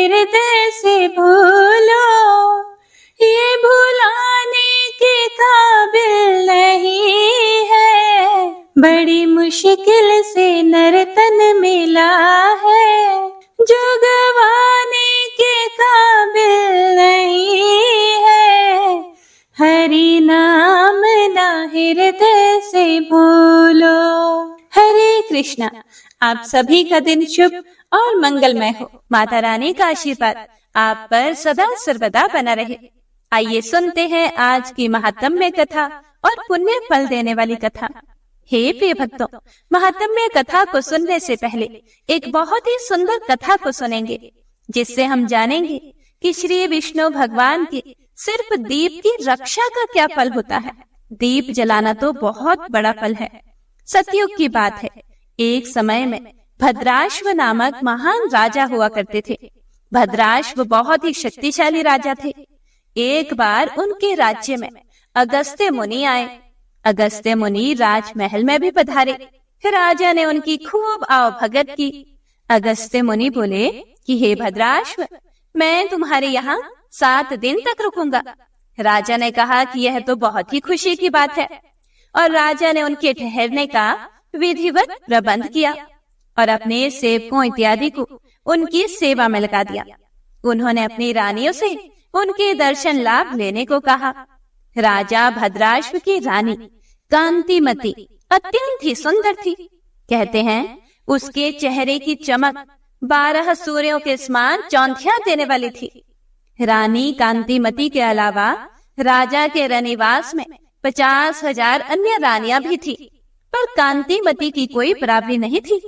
हृदय से भूलो, ये भुलाने के काबिल नहीं है। बड़ी मुश्किल से नर्तन मिला है, जो गवाने के काबिल नहीं है। हरि नाम ना हृदय से भूलो। हरे कृष्णा। आप सभी का दिन शुभ और मंगलमय हो। माता रानी का आशीर्वाद आप पर सदा सर्वदा बना रहे। आइए सुनते हैं आज की महात्म्य कथा और पुण्य फल देने वाली कथा। हे प्रिय भक्तों, महात्म्य कथा को सुनने से पहले एक बहुत ही सुंदर कथा को सुनेंगे, जिससे हम जानेंगे कि श्री विष्णु भगवान की सिर्फ दीप की रक्षा का क्या फल होता है। दीप जलाना तो बहुत बड़ा फल है। सतयुग की बात है। एक समय में भद्राश्व नामक महान राजा हुआ करते थे। भद्राश्व बहुत ही शक्तिशाली राजा थे। एक बार उनके राज्य में अगस्त्य मुनि आए। अगस्त्य मुनि राजमहल में भी पधारे। फिर राजा ने उनकी खूब आवभगत की। अगस्त्य मुनि बोले कि हे भद्राश्व, मैं तुम्हारे यहाँ 7 दिन तक रुकूंगा। राजा ने कहा कि यह तो बहुत ही खुशी की बात है, और राजा ने उनके ठहरने का विधिवत प्रबंध किया और अपने सेवकों इत्यादि को उनकी सेवा में लगा दिया। उन्होंने अपनी रानियों से उनके दर्शन लाभ लेने को कहा। राजा भद्राश्व की रानी कांतिमती अत्यंत ही सुंदर थी। कहते हैं उसके चेहरे की चमक 12 सूर्यों के समान चौंधिया देने वाली थी। रानी कांतिमती के अलावा राजा के रनिवास में 50,000 अन्य रानियां भी थी, पर कांतिमती की कोई बराबरी नहीं थी।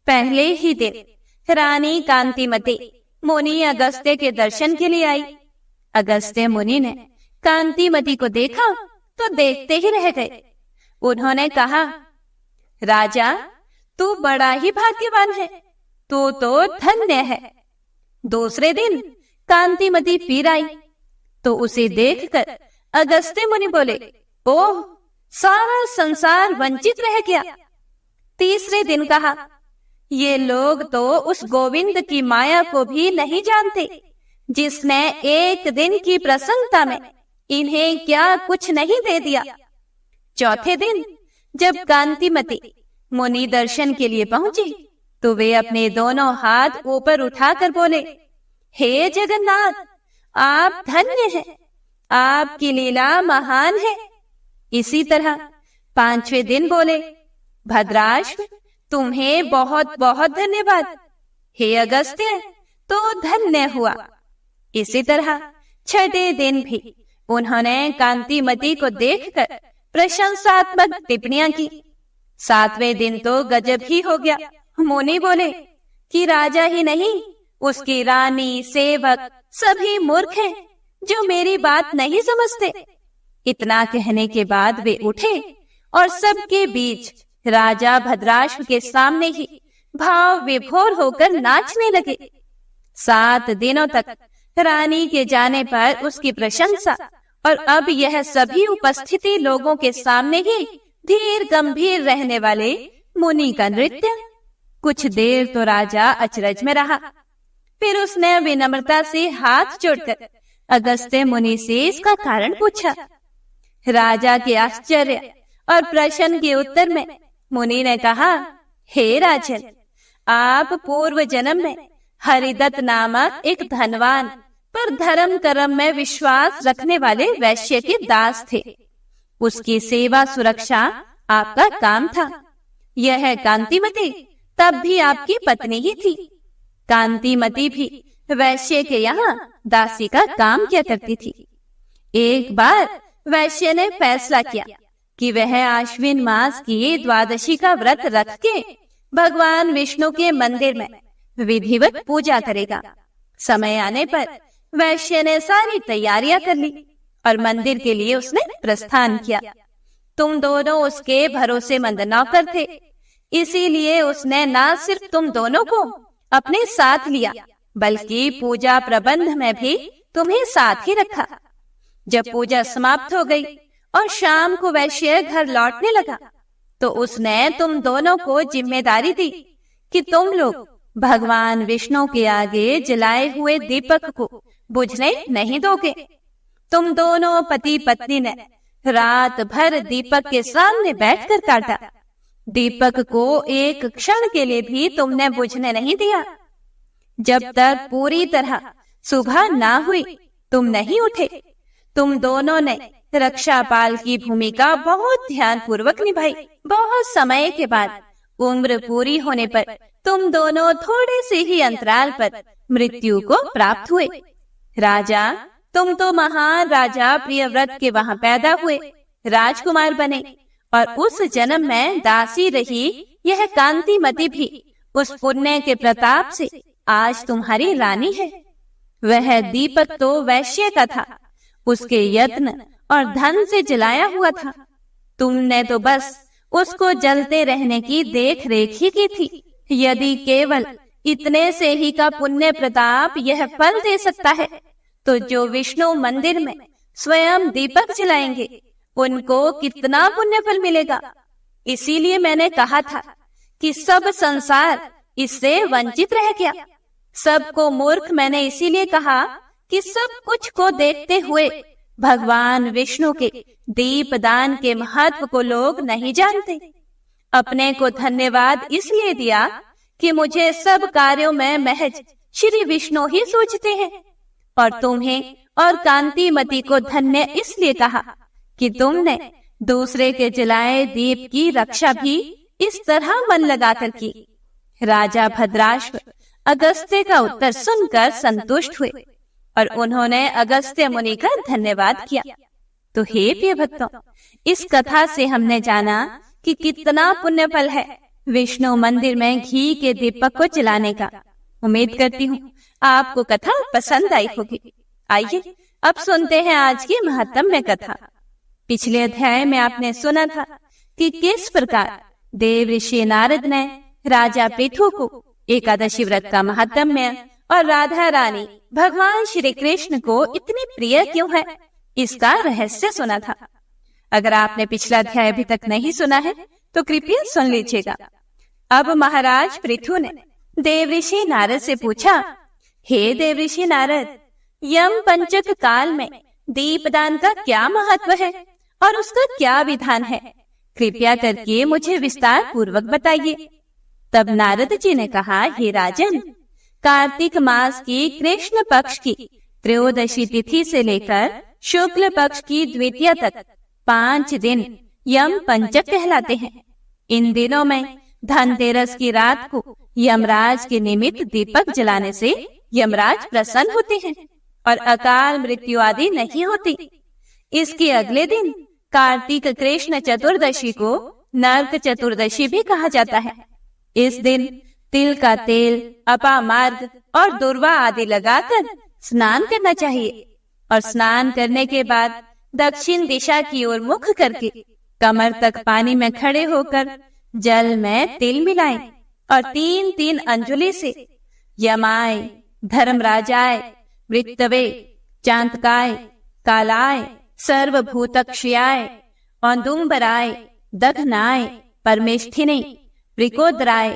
पहले ही दिन रानी कांतिमती मुनि अगस्त्य के दर्शन के लिए आई। अगस्त्य मुनि ने कांतिमती को देखा तो देखते ही रह गए। उन्होंने कहा, राजा, तू बड़ा ही भाग्यवान है, तू तो धन्य है। दूसरे दिन कांतिमती फिर आई तो उसे देखकर अगस्त्य मुनि बोले, ओह, सारा संसार वंचित रह गया। तीसरे दिन कहा, ये लोग तो उस गोविंद की माया को भी नहीं जानते, जिसने एक दिन की प्रसन्नता में इन्हें क्या कुछ नहीं दे दिया। चौथे दिन जब कांतिमती मुनि दर्शन के लिए पहुंची तो वे अपने दोनों हाथ ऊपर उठाकर बोले, हे जगन्नाथ, आप धन्य हैं, आपकी लीला महान है। इसी तरह 5वें दिन बोले, भद्राश्व, तुम्हें बहुत बहुत धन्यवाद। हे अगस्त्य, तो धन्य हुआ। इसी तरह 6ठे दिन भी उन्होंने कांतिमती को देखकर प्रशंसात्मक टिप्पणियां की। 7वें दिन तो गजब ही हो गया। मुनि बोले कि राजा ही नहीं, उसकी रानी, सेवक सभी मूर्ख हैं, जो मेरी बात नहीं समझते। इतना कहने के बाद वे उठे और सबके बीच राजा भद्राश्व के सामने ही भाव विभोर होकर नाचने लगे। 7 दिनों तक रानी के जाने पर उसकी प्रशंसा, और अब यह सभी उपस्थिति लोगों के सामने ही धीर गंभीर रहने वाले मुनि का नृत्य। कुछ देर तो राजा अचरज में रहा। फिर उसने विनम्रता से हाथ जोड़कर अगस्त्य मुनि से इसका कारण पूछा। राजा के आश्चर्य और प्रश्न के उत्तर में मुनि ने कहा, हे राजन, आप पूर्व जन्म में हरिदत्त नामक एक धनवान पर धर्म कर्म में विश्वास रखने वाले वैश्य के दास थे। उसकी सेवा सुरक्षा आपका काम था। यह कांतिमती तब भी आपकी पत्नी ही थी। कांतिमती भी वैश्य के यहाँ दासी का काम किया करती थी। एक बार वैश्य ने फैसला किया कि वह आश्विन मास की द्वादशी का व्रत रख के भगवान विष्णु के मंदिर में विधिवत पूजा करेगा। समय आने पर वैश्य ने सारी तैयारियां कर ली और मंदिर के लिए उसने प्रस्थान किया। तुम दोनों उसके भरोसेमंद नौकर थे, इसीलिए उसने न सिर्फ तुम दोनों को अपने साथ लिया, बल्कि पूजा प्रबंध में भी तुम्हें साथ ही रखा। जब पूजा समाप्त हो गई और शाम को वैश्य घर लौटने लगा, तो उसने तुम दोनों को जिम्मेदारी दी कि तुम लोग भगवान विष्णु के आगे जलाए हुए दीपक को बुझने नहीं दोगे। तुम दोनों पति पत्नी ने रात भर दीपक के सामने बैठकर काटा। दीपक को एक क्षण के लिए भी तुमने बुझने नहीं दिया। जब तक पूरी तरह सुबह ना हुई तुम नहीं उठे। तुम दोनों ने रक्षापाल की भूमिका बहुत ध्यान पूर्वक निभाई। बहुत समय के बाद उम्र पूरी होने पर तुम दोनों थोड़े से ही अंतराल पर मृत्यु को प्राप्त हुए। राजा, तुम तो महान राजा प्रियव्रत के वहां पैदा हुए, राजकुमार बने, और उस जन्म में दासी रही यह कांतिमती भी उस पुण्य के प्रताप से आज तुम्हारी रानी है। वह दीपक तो वैश्य का था, उसके यत्न और धन से जलाया हुआ था। तुमने तो बस उसको जलते रहने की देख रेख ही की थी। यदि केवल इतने से ही का पुण्य प्रताप यह फल दे सकता है, तो जो विष्णु मंदिर में स्वयं दीपक जलाएंगे उनको कितना पुण्य फल मिलेगा। इसीलिए मैंने कहा था कि सब संसार इससे वंचित रह गया। सबको मूर्ख मैंने इसीलिए कहा कि सब कुछ को देखते हुए भगवान विष्णु के दीपदान के महत्व को लोग नहीं जानते। अपने को धन्यवाद इसलिए दिया कि मुझे सब कार्यों में महज श्री विष्णु ही सोचते हैं, और तुम्हें और कांतिमती को धन्य इसलिए कहा कि तुमने दूसरे के जलाए दीप की रक्षा भी इस तरह मन लगाकर की। राजा भद्राश्व अगस्त्य का उत्तर सुनकर संतुष्ट हुए और उन्होंने अगस्त्य मुनि का धन्यवाद किया। तो हे प्रिय भक्तों, इस कथा से हमने जाना कि कितना पुण्य फल है विष्णु मंदिर में घी के दीपक को जलाने का। उम्मीद करती हूँ आपको कथा पसंद आई होगी। आइए अब सुनते हैं आज की महत्तम कथा। पिछले अध्याय में आपने सुना था कि किस प्रकार देव ऋषि नारद ने राजा पृथु को एकादशी व्रत का महत्म्य और राधा रानी भगवान श्री कृष्ण को इतनी प्रिय क्यों है, इसका रहस्य सुना था। अगर आपने पिछला अध्याय अभी तक नहीं सुना है तो कृपया सुन लीजिएगा। अब महाराज पृथु ने देव ऋषि नारद से पूछा, हे देव ऋषि नारद, यम पंचक काल में दीपदान का क्या महत्व है और उसका क्या विधान है? कृपया करके मुझे विस्तार पूर्वक बताइए। तब नारद जी ने कहा, हे राजन, कार्तिक मास की कृष्ण पक्ष की त्रयोदशी तिथि से लेकर शुक्ल पक्ष की द्वितीय तक 5 दिन यम पंचक कहलाते हैं। इन दिनों में धनतेरस की रात को यमराज के निमित्त दीपक जलाने से यमराज प्रसन्न होते हैं और अकाल मृत्यु आदि नहीं होती। इसके अगले दिन कार्तिक कृष्ण चतुर्दशी को नरक चतुर्दशी भी कहा जाता है। इस दिन तिल का तेल, अपामार्ग और दुर्वा आदि लगाकर स्नान करना चाहिए और स्नान करने के बाद दक्षिण दिशा की ओर मुख करके कमर तक पानी में खड़े होकर जल में तिल मिलाएं और 3-3 अंजलि से यमाय, धर्मराजाय, वृत्तवे, चांतकाय, कालाय, सर्वभूतक्षयाय, औदुंबराय, दघनाय, परमेष्ठिने, वृकोदराय,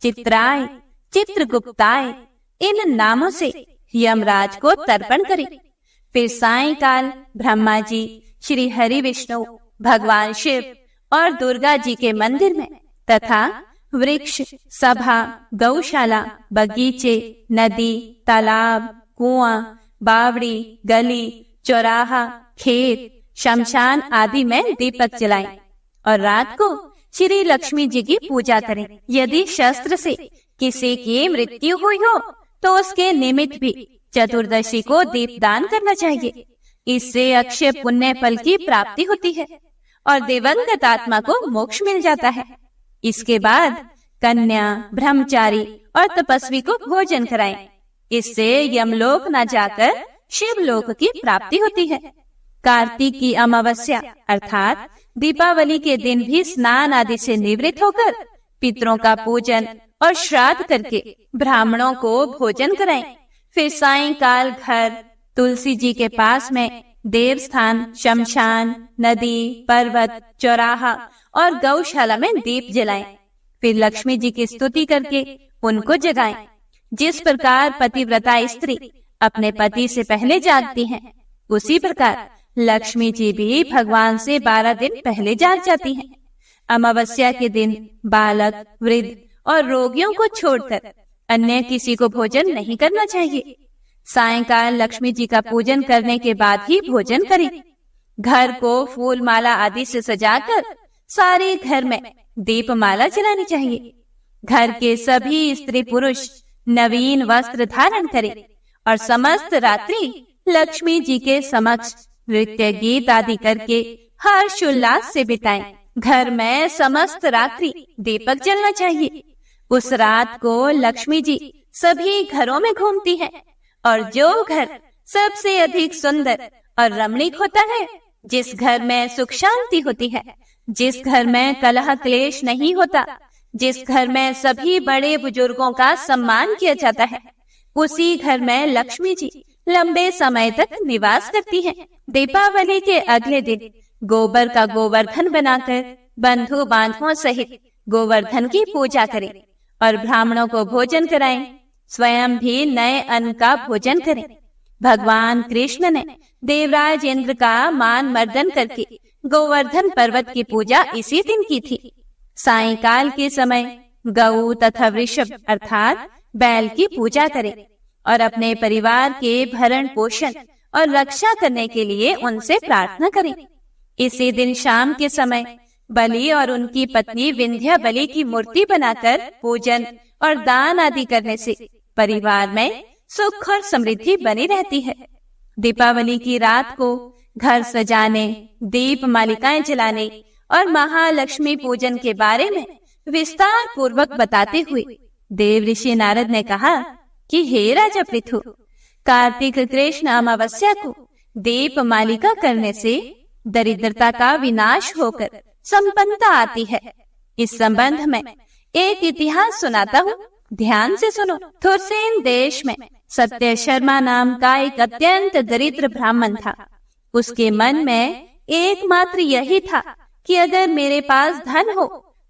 चित्राय, चित्रगुप्ताय इन नामों से यमराज को तर्पण करें। फिर सायंकाल ब्रह्मा जी, श्री हरि विष्णु, भगवान शिव और दुर्गा जी के मंदिर में तथा वृक्ष, सभा, गौशाला, बगीचे, नदी, तालाब, कुआं, बावड़ी, गली, चौराहा, खेत, शमशान आदि में दीपक जलाएं और रात को श्री लक्ष्मी जी की पूजा करें। यदि शस्त्र से किसी की मृत्यु हुई हो तो उसके निमित्त भी चतुर्दशी को दीपदान करना चाहिए। इससे अक्षय पुण्य फल की प्राप्ति होती है और दिवंगत आत्मा को मोक्ष मिल जाता है। इसके बाद कन्या, ब्रह्मचारी और तपस्वी को भोजन कराएं। इससे यमलोक न जाकर शिवलोक की प्राप्ति होती है। कार्तिक की अमावस्या अर्थात दीपावली के दिन भी स्नान आदि से निवृत्त होकर पितरों का पूजन और श्राद्ध करके ब्राह्मणों को भोजन कराएं। फिर सायंकाल घर, तुलसी जी के पास में देव स्थान, शमशान, नदी, पर्वत, चौराहा और गौशाला में दीप जलाएं। फिर लक्ष्मी जी की स्तुति करके उनको जगाएं। जिस प्रकार पतिव्रता स्त्री अपने पति से पहले जागती हैं, उसी प्रकार लक्ष्मी जी भी भगवान से 12 दिन पहले जाग जाती हैं। अमावस्या के दिन बालक, वृद्ध और रोगियों को छोड़कर अन्य किसी को भोजन नहीं करना चाहिए। सायंकाल लक्ष्मी जी का पूजन करने के बाद ही भोजन करें। घर को फूल माला आदि से सजाकर सारे घर में दीपमाला जलानी चाहिए। घर के सभी स्त्री पुरुष नवीन वस्त्र धारण करें और समस्त रात्रि लक्ष्मी जी के समक्ष नृत्य गीत आदि करके हर्षोल्लास से बिताएं। घर में समस्त रात्रि दीपक जलना चाहिए। उस रात को लक्ष्मी जी सभी घरों में घूमती हैं और जो घर सबसे अधिक सुंदर और रमणीक होता है, जिस घर में सुख शांति होती है, जिस घर में कलह क्लेश नहीं होता, जिस घर में सभी बड़े बुजुर्गों का सम्मान किया जाता है, उसी घर में लक्ष्मी जी लंबे समय तक निवास करती हैं। दीपावली के अगले दिन गोबर का गोवर्धन बनाकर बंधु बांधवों सहित गोवर्धन की पूजा करें और ब्राह्मणों को भोजन कराएं। स्वयं भी नए अन्न का भोजन करें। भगवान कृष्ण ने देवराज इंद्र का मान मर्दन करके गोवर्धन पर्वत की पूजा इसी दिन की थी। सायंकाल के समय गऊ तथा वृषभ अर्थात बैल की पूजा करें और अपने परिवार के भरण पोषण और रक्षा करने के लिए उनसे प्रार्थना करें। इसी दिन शाम के समय बलि और उनकी पत्नी विंध्या बलि की मूर्ति बनाकर पूजन और दान आदि करने से परिवार में सुख और समृद्धि बनी रहती है। दीपावली की रात को घर सजाने, दीप मालिकाएं जलाने और महालक्ष्मी पूजन के बारे में विस्तार पूर्वक बताते हुए देव ऋषि नारद ने कहा कि हे राजा पृथु, कार्तिक कृष्ण अमावस्या को दीप मालिका करने से दरिद्रता का विनाश होकर संपन्नता आती है। इस संबंध में एक इतिहास सुनाता हूँ, ध्यान से सुनो। थुरसेन देश में सत्य शर्मा नाम का एक अत्यंत दरिद्र ब्राह्मण था। उसके मन में एकमात्र यही था कि अगर मेरे पास धन हो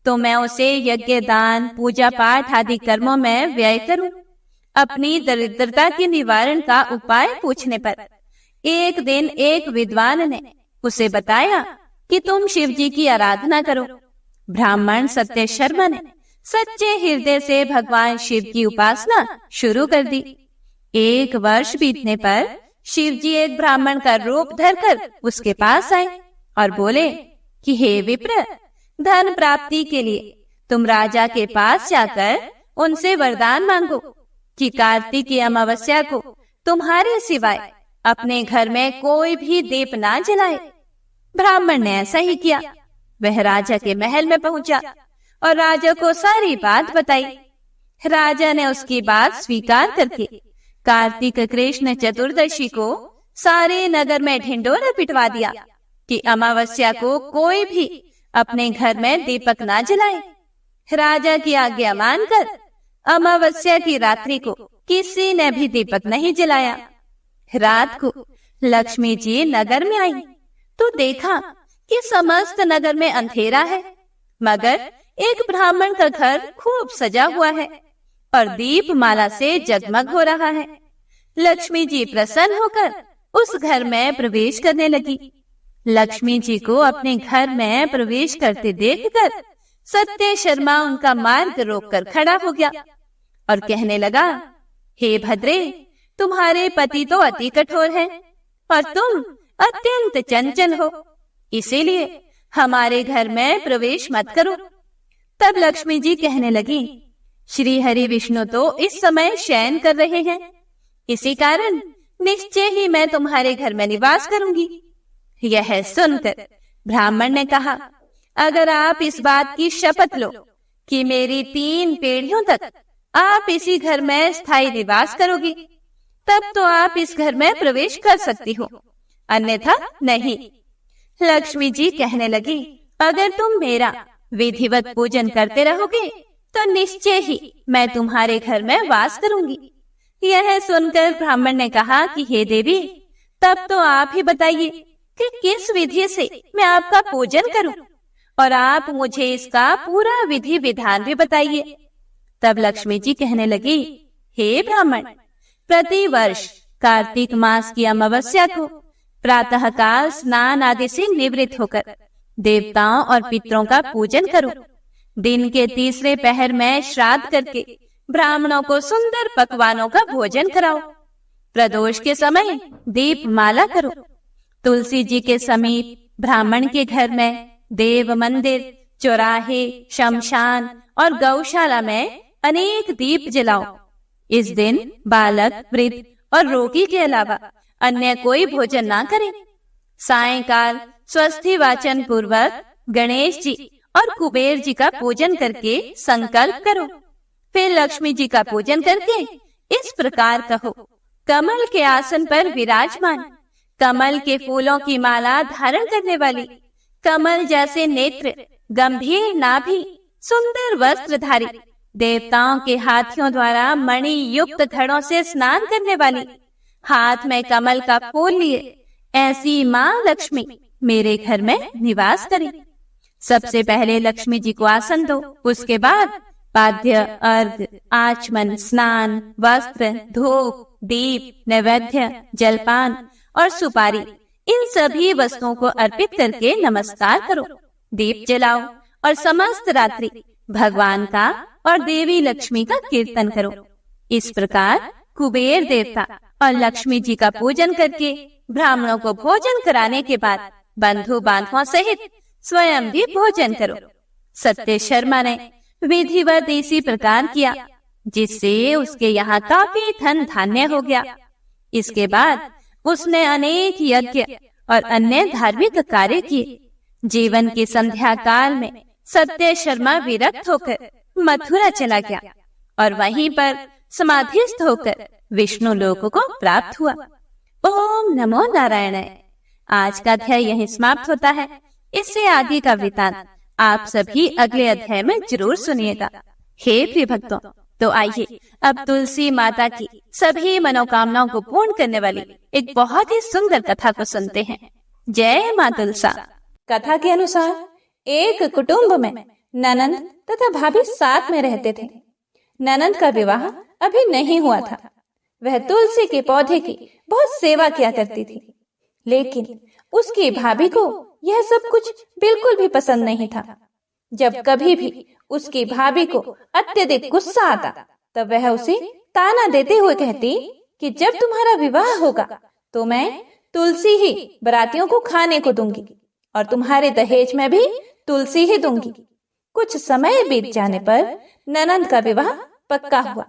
तो मैं उसे यज्ञ, दान, पूजा पाठ आदि कर्मों में व्यय करूं। अपनी दरिद्रता के निवारण का उपाय पूछने पर एक दिन एक विद्वान ने उसे बताया कि तुम शिव जी की आराधना करो। ब्राह्मण सत्य शर्मा ने सच्चे हृदय से भगवान शिव की उपासना शुरू कर दी। 1 वर्ष बीतने पर शिव जी एक ब्राह्मण का रूप धरकर उसके पास आए और बोले कि हे विप्र, धन प्राप्ति के लिए तुम राजा के पास जाकर उनसे वरदान मांगो कि कार्तिक की अमावस्या को तुम्हारे सिवाय अपने घर में कोई भी दीप ना जलाए। ब्राह्मण ने ऐसा ही किया। वह राजा के महल में पहुंचा और राजा को सारी बात बताई। राजा ने उसकी बात स्वीकार करके कार्तिक कृष्ण चतुर्दशी को सारे नगर में ढिंढोरा पिटवा दिया कि अमावस्या को कोई भी अपने घर में दीपक ना जलाए। राजा की आज्ञा मानकर अमावस्या की रात्रि को किसी ने भी दीपक नहीं जलाया। रात को लक्ष्मी जी नगर में आई तो देखा कि समस्त नगर में अंधेरा है, मगर एक ब्राह्मण का घर खूब सजा हुआ है और दीप माला से जगमग हो रहा है। लक्ष्मी जी प्रसन्न होकर उस घर में प्रवेश करने लगी। लक्ष्मी जी को अपने घर में प्रवेश करते देखकर सत्य शर्मा उनका मार्ग रोककर खड़ा हो गया और कहने लगा, हे भद्रे, तुम्हारे पति तो अति कठोर हैं और तुम अत्यंत चंचल हो, इसीलिए हमारे घर में प्रवेश मत करो। तब लक्ष्मी जी कहने लगी, श्री हरि विष्णु तो इस समय शयन कर रहे हैं, इसी कारण निश्चय ही मैं तुम्हारे घर में निवास करूंगी। यह सुनकर ब्राह्मण ने कहा, अगर आप इस बात की शपथ लो कि मेरी 3 पीढ़ियों तक आप इसी घर में स्थायी निवास करोगी, तब तो आप इस घर में प्रवेश कर सकती हो, अन्यथा नहीं। लक्ष्मी जी कहने लगी, अगर तुम मेरा विधिवत पूजन करते रहोगे तो निश्चय ही मैं तुम्हारे घर में वास करूंगी। यह सुनकर ब्राह्मण ने कहा कि हे देवी, तब तो आप ही बताइए कि किस विधि से मैं आपका पूजन करूं और आप मुझे इसका पूरा विधि विधान भी बताइए। तब लक्ष्मी जी कहने लगी, हे ब्राह्मण, प्रति वर्ष कार्तिक मास की अमावस्या को प्रातःकाल स्नान आदि से निवृत्त होकर देवताओं और पितरों का पूजन करो। दिन के तीसरे पहर में श्राद्ध करके ब्राह्मणों को सुंदर पकवानों का भोजन कराओ। प्रदोष के समय दीप माला करो। तुलसी जी के समीप ब्राह्मण के घर में देव मंदिर, चौराहे, शमशान और गौशाला में अनेक दीप जलाओ। इस दिन बालक, वृद्ध और रोगी के अलावा अन्य कोई भोजन ना करे। सायंकाल स्वस्ति वाचन पूर्वक गणेश जी और कुबेर जी का पूजन करके संकल्प करो। फिर लक्ष्मी जी का पूजन करके इस प्रकार कहो, कमल के आसन पर विराजमान, कमल के फूलों की माला धारण करने वाली, कमल जैसे नेत्र, गंभीर नाभि, सुंदर वस्त्रधारी, देवताओं के हाथियों द्वारा मणि युक्त घड़ों से स्नान करने वाली, हाथ में कमल का फूल लिए ऐसी माँ लक्ष्मी मेरे घर में निवास करे। सबसे पहले लक्ष्मी जी को आसन दो। उसके बाद पाद्य, अर्घ, आचमन, स्नान, वस्त्र, धूप, दीप, नैवेद्य, जलपान और सुपारी, इन सभी वस्तुओं को अर्पित करके नमस्कार करो। दीप जलाओ और समस्त रात्रि भगवान का और देवी लक्ष्मी का कीर्तन करो। इस प्रकार कुबेर देवता और लक्ष्मी जी का पूजन करके ब्राह्मणों को भोजन कराने के बाद बंधु बांधवों सहित स्वयं भी भोजन करो। सत्य शर्मा ने विधिवत इसी प्रकार किया, जिससे उसके यहाँ काफी धन धान्य हो गया। इसके बाद उसने अनेक यज्ञ और अन्य धार्मिक कार्य किए। जीवन की संध्या काल में सत्य शर्मा विरक्त होकर मथुरा चला गया और वहीं पर समाधिस्थ होकर विष्णु लोक को प्राप्त हुआ। ओम नमो नारायणाय। आज का अध्याय यहीं समाप्त होता है। इससे आगे का वृतांत आप सभी अगले अध्याय में जरूर सुनिएगा। हे प्रिय भक्तों, तो आइए अब तुलसी माता की सभी मनोकामनाओं को पूर्ण करने वाली एक बहुत ही सुंदर कथा को सुनते हैं। जय माँ तुलसा। कथा के अनुसार एक कुटुंब में ननंद तथा भाभी साथ में रहते थे। ननंद का विवाह अभी नहीं हुआ था। वह तुलसी के पौधे की बहुत सेवा किया करती थी, लेकिन उसकी भाभी को यह सब कुछ बिल्कुल भी पसंद नहीं था। जब कभी भी उसकी भाभी को अत्यधिक गुस्सा आता, तब वह उसे ताना देते हुए कहती कि जब तुम्हारा विवाह होगा तो मैं तुलसी ही बरातियों को खाने को दूंगी और तुम्हारे दहेज में भी तुलसी ही दूंगी। कुछ समय बीत जाने पर ननंद का विवाह पक्का हुआ।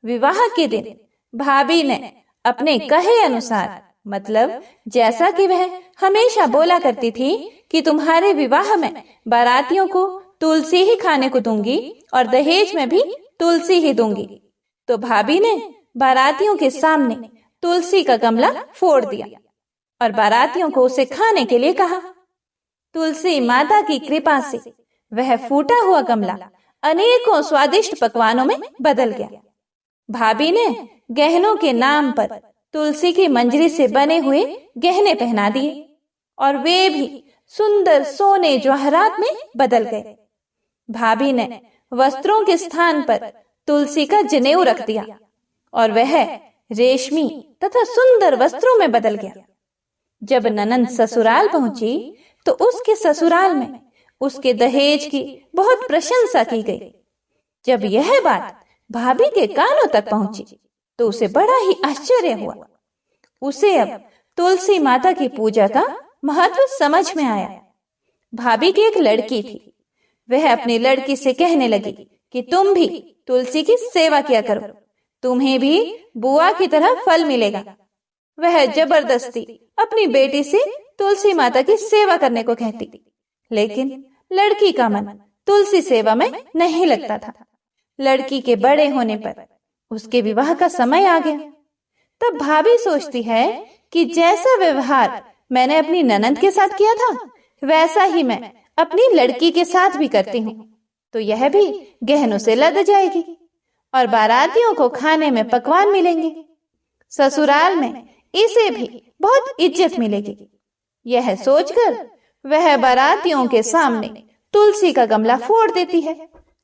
विवाह के दिन भाभी ने अपने कहे अनुसार, मतलब जैसा कि वह हमेशा बोला करती थी कि तुम्हारे विवाह में बारातियों को तुलसी ही खाने को दूंगी और दहेज में भी तुलसी ही दूंगी, तो भाभी ने बारातियों के सामने तुलसी का गमला फोड़ दिया और बारातियों को उसे खाने के लिए कहा। तुलसी माता की कृपा से वह फूटा हुआ गमला अनेकों स्वादिष्ट पकवानों में बदल गया। भाभी ने गहनों के नाम पर तुलसी की मंजरी से बने हुए गहने पहना दिए और वे भी सुंदर सोने जवाहरात में बदल गए। भाभी ने वस्त्रों के स्थान पर तुलसी का जनेऊ रख दिया और वह रेशमी तथा सुंदर वस्त्रों में बदल गया। जब ननंद ससुराल पहुंची तो उसके ससुराल में उसके दहेज की बहुत प्रशंसा की गई। जब यह बात भाभी के कानों तक पहुंची तो उसे बड़ा ही आश्चर्य हुआ। उसे अब तुलसी माता की पूजा का महत्व समझ में आया। भाभी की एक लड़की थी। वह अपनी लड़की से कहने लगी कि तुम भी तुलसी की सेवा किया करो, तुम्हें भी बुआ की तरह फल मिलेगा। वह जबरदस्ती अपनी बेटी से तुलसी माता की सेवा करने को कहती, लेकिन लड़की का मन तुलसी सेवा में नहीं लगता था। लड़की के बड़े होने पर उसके विवाह का समय आ गया। तब भाभी सोचती है कि जैसा व्यवहार मैंने अपनी ननंद के साथ किया था, वैसा ही मैं अपनी लड़की के साथ भी करती हूँ, तो यह भी गहनों से लद जाएगी और बारातियों को खाने में पकवान मिलेंगे। ससुराल में इसे भी बहुत इज्जत मिलेगी। यह सोचकर वह बारातियों के सामने तुलसी का गमला फोड़ देती है।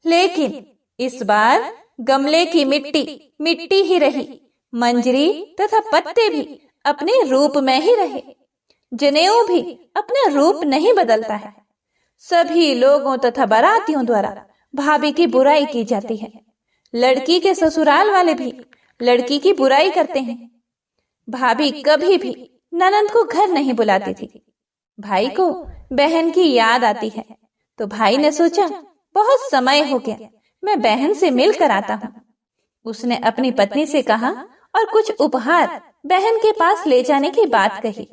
लेकिन इस बार गमले की मिट्टी मिट्टी ही रही, मंजरी तथा पत्ते भी अपने रूप में ही रहे। जनेऊ भी अपना रूप नहीं बदलता है। सभी लोगों तथा बारातियों द्वारा भाभी की बुराई की जाती है। लड़की के ससुराल वाले भी लड़की की बुराई करते हैं। भाभी कभी भी ननंद को घर नहीं बुलाती थी। भाई को बहन की याद आती है तो भाई ने सोचा बहुत समय हो गया, मैं बहन से मिल कर आता हूँ। उसने अपनी पत्नी से कहा और कुछ उपहार बहन के पास ले जाने की बात कही।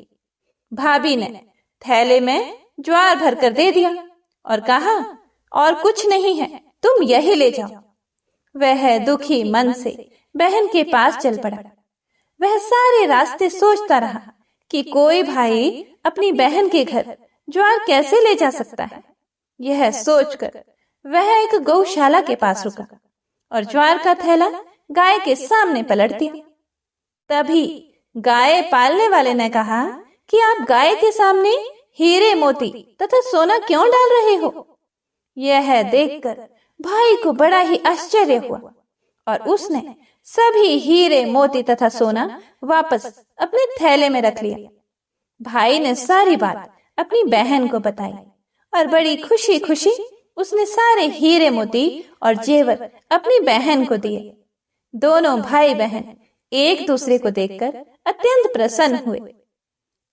भाभी ने थैले में ज्वार भरकर दे दिया और कहा और कुछ नहीं है, तुम यही ले जाओ। वह दुखी मन से बहन के पास चल पड़ा। वह सारे रास्ते सोचता रहा कि कोई भाई अपनी बहन के घर ज्वार कैसे ले जा सकता है। यह सोचकर वह एक गौशाला के पास रुका और ज्वार का थैला गाय के सामने पलट दिया। तभी गाय पालने वाले ने कहा कि आप गाय के सामने हीरे मोती तथा सोना क्यों डाल रहे हो? यह देखकर भाई को बड़ा ही आश्चर्य हुआ और उसने सभी हीरे मोती तथा सोना वापस अपने थैले में रख लिया। भाई ने सारी बात अपनी बहन को बताई और बड़ी खुशी खुशी उसने सारे हीरे मोती और जेवर अपनी बहन को दिए। दोनों भाई बहन एक दूसरे को देखकर अत्यंत प्रसन्न हुए।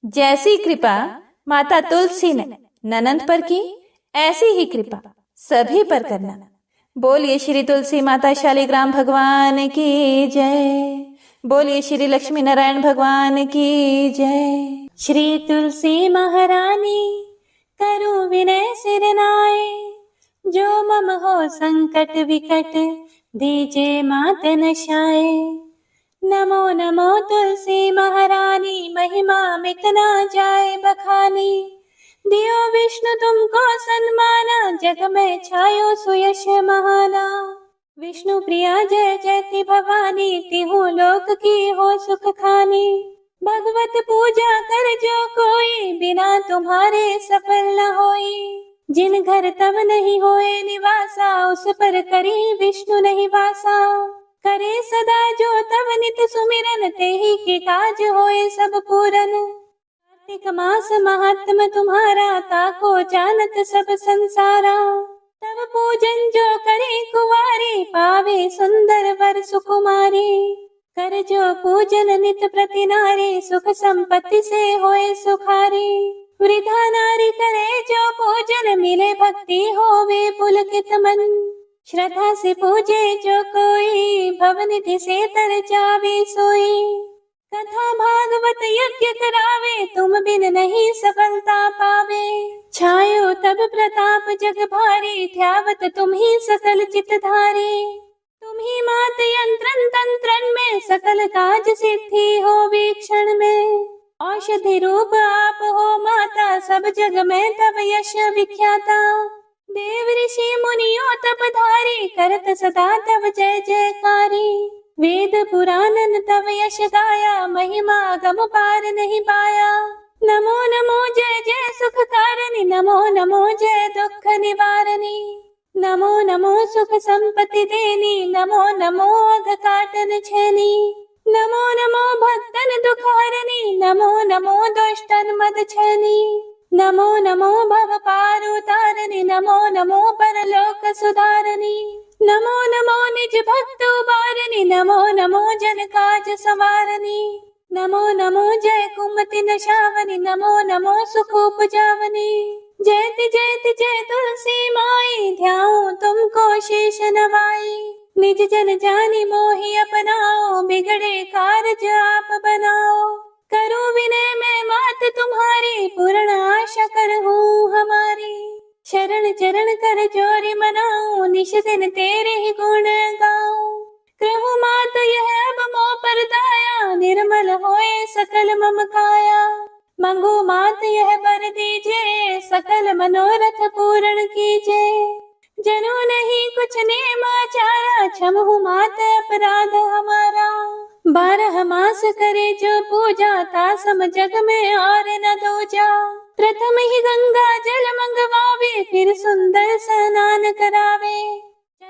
जैसी कृपा माता तुलसी ने ननंद पर की, ऐसी ही कृपा सभी पर करना। बोलिए श्री तुलसी माता शालिग्राम भगवान की जय। बोलिए श्री लक्ष्मी नारायण भगवान की जय। श्री तुलसी महारानी करो विनय सिर नाए, जो मम हो संकट विकट दीजे मात नशाए। नमो नमो तुलसी महारानी, महिमा मिट ना जाए बखानी। दियो विष्णु तुमको सन्माना, जग में छायो सुयश महाना। विष्णु प्रिया जय जयति भवानी, तिहु लोक की हो सुख खानी। भगवत पूजा कर जो कोई, बिना तुम्हारे सफल न होई। जिन घर तब नहीं होए निवासा, उस पर करी विष्णु नहीं वासा। करे सदा जो तब नित सुमिरन, तेहि के काज होए सब पूरन। कार्तिक मास महात्म तुम्हारा, ताको जानत सब संसारा। तब पूजन जो करे कुवारी, पावे सुंदर वर सुकुमारी। कर जो पूजन नित प्रति नारी, सुख संपत्ति से होए सुखारी। वृद्धा नारी करे जो पूजन, मिले भक्ति होवे पुलकित मन। श्रद्धा से पूजे जो कोई, भवनिधि से तर जावे सोई। कथा भागवत यज्ञ करावे, तुम बिन नहीं सफलता पावे। छायो तब प्रताप जग भारी, ध्यावत तुम ही सकल चित धारे। तुम ही मात यंत्रन तंत्रन में, सकल काज सिद्धि हो वीक्षण में। औषधि रूप आप हो माता, सब जग में तब यश विख्याता। देव ऋषि मुनियों तप धारी, करत सदा तब जय जयकारी। वेद पुराणन तब यश गाया, महिमा गम पार नहीं पाया। नमो नमो जय जय सुख कारणी, नमो नमो जय दुख निवारणी। नमो नमो सुख संपत्ति देनी, नमो नमो अघ काटन छेनी। नमो नमो भक्तन दुख हरणी, नमो नमो दुष्टन मद छेनी। नमो नमो भव पार उतारणी, नमो नमो परलोक सुधारणी। नमो नमो निज भक्त उबारणी, नमो नमो जन काज संवारणी। नमो नमो जय कुमति नशावनी, नमो नमो सुख उपजावनी। जयति जयति जय तुलसी माई, ध्याऊं तुमको शेष नवाई। निज जन जानी मोहि अपनाओ, बिगड़े कारज आप बनाओ। करो विनय मैं मात तुम्हारी, पूर्ण आशा करहूँ हमारी। शरण चरण कर जोरी मनाऊं, निश दिन तेरे ही गुण गाऊं। कहूँ मात यह अब मोह पर दाया, निर्मल होए सकल मम काया। मंगू मात यह वर दीजे, सकल मनोरथ पूर्ण कीजे। जनु नहीं कुछ नेम आचारा, क्षमहु मात अपराध हमारा। 12 मास करे जो पूजा, तासम जग में और न दूजा। प्रथम ही गंगा जल मंगवावे, फिर सुंदर स्नान करावे।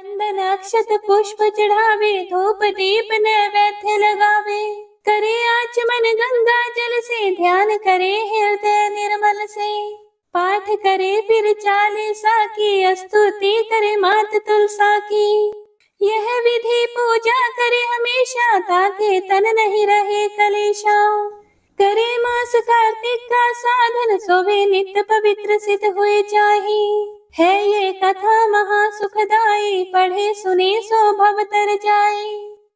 चंदन अक्षत पुष्प चढ़ावे, धूप दीप नैवेद्य लगावे, करे आचमन गंगा जल से, ध्यान करे हृदय निर्मल से, पाठ करे फिर चालीसा की, स्तुति करे मात तुलसा की, यह विधि पूजा करे हमेशा, ताकि तन नहीं रहे कलेशा, करे मास कार्तिक का साधन, सोवे नित्य पवित्र सिद्ध हुए जाहि, है ये कथा महा सुखदाई, पढ़े सुने सो भव तर जाए,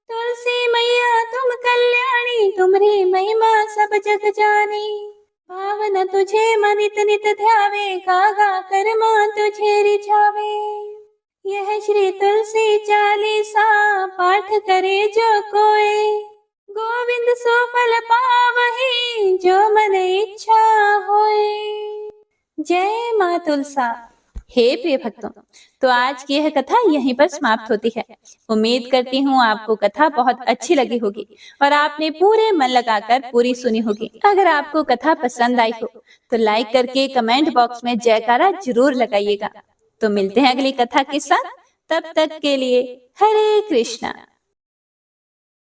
तुलसी मैया तुम कल्याणी, तुम्हारी महिमा सब जग जाने, भावन तुझे मन नित नित ध्यावे, गा गा कर मां तुझे रिझावे, यह श्री तुलसी चालीसा, पाठ करे जो कोई, गोविंद सो फल पावहि, जो मन इच्छा होए। जय माँ तुलसा। हे प्रिय भक्तों, तो आज की यह कथा यहीं पर समाप्त होती है। उम्मीद करती हूँ आपको कथा बहुत अच्छी लगी होगी और आपने पूरे मन लगाकर पूरी सुनी होगी। अगर आपको कथा पसंद आई हो तो लाइक करके कमेंट बॉक्स में जयकारा जरूर लगाइएगा। तो मिलते हैं अगली कथा के साथ, तब तक के लिए हरे कृष्णा।